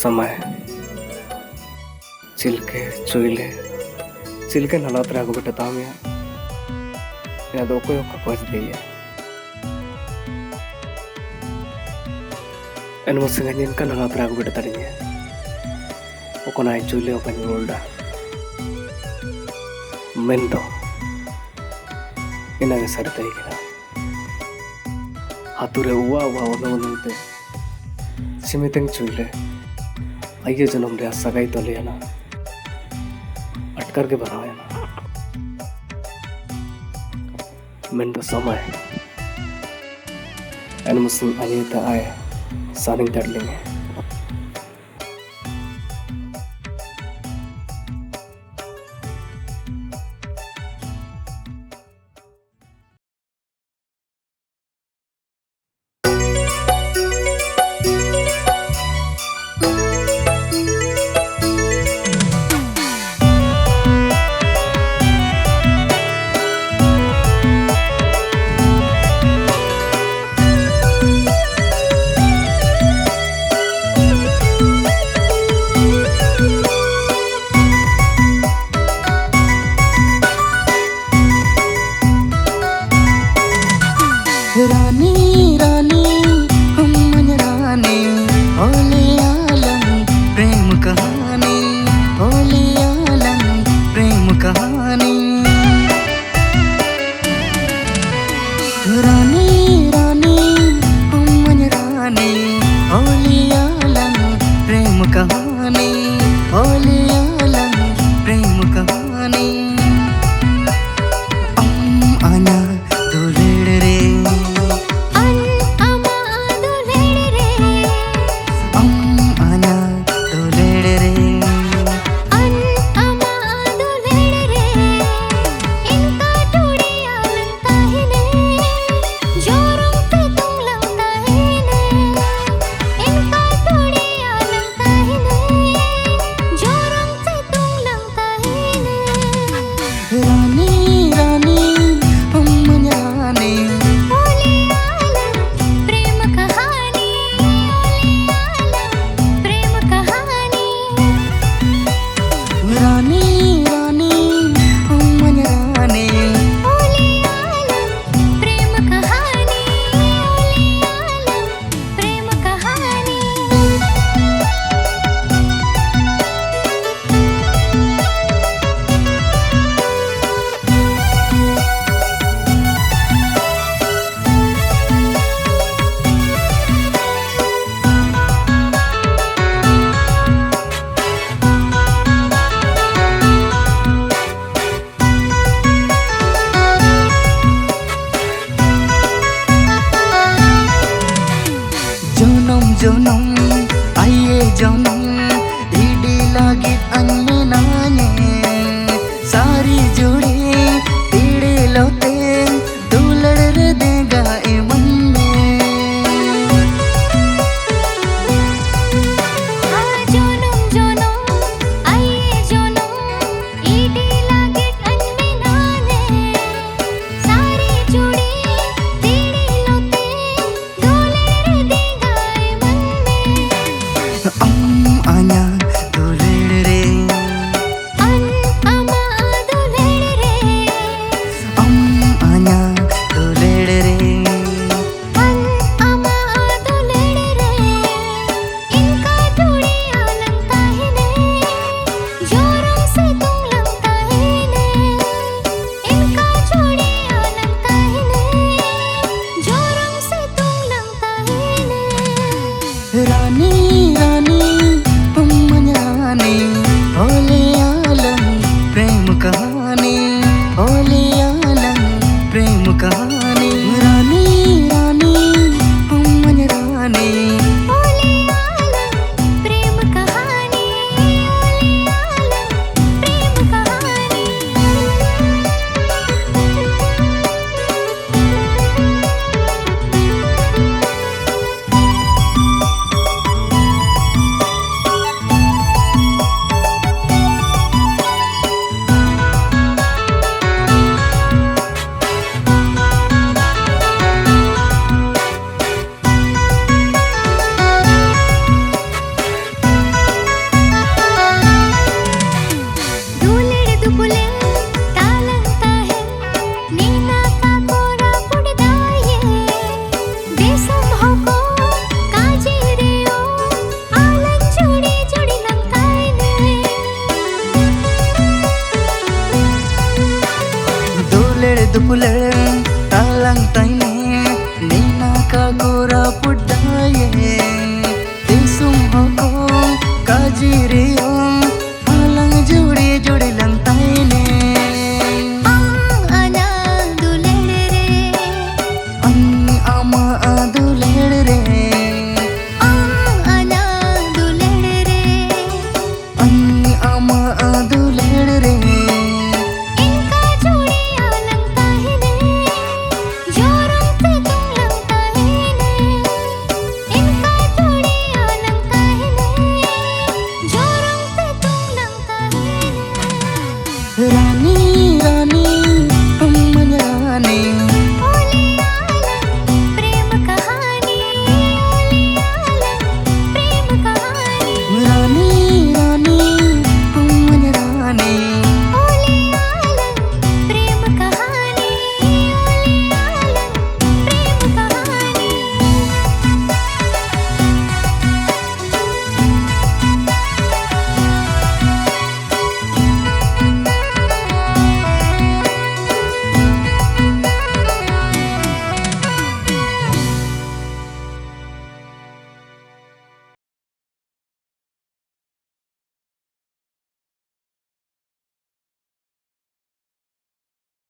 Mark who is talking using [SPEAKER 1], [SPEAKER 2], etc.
[SPEAKER 1] समय चिलके चुईले चिलके नलात्र आगुबिट्टे Tamia ina do koyo ka kwas deya en musenganin kan nalatra agubitte tadinya okona chule okani ulda mendo ina ge sarta ikira hature uwa ono te simiteng chule आइए जन्म रे सगाई तो ले ना अटकर के बनाया ना मैं तो समय एन मुस्लिम अनिता आए सानिंग डरलिंग
[SPEAKER 2] दुपुलड़ तालंग ताइने नीना का गोरा पुडाये तिसुम होको काजिरियो आलंग जुड़ी जुड़ी लंग ताइने
[SPEAKER 3] आना दुलेड़ रे
[SPEAKER 2] आमा दुलेड़ रे
[SPEAKER 3] आना दुलेड़ रे
[SPEAKER 2] आमा दुलेड़ रे
[SPEAKER 3] इनका जोड़ी आलंग ताहिने जोरों से तुम लंग ताहिने इनका जोड़ी आलंग ताहिने जोरों से तुम लंग ताहिने
[SPEAKER 2] रानी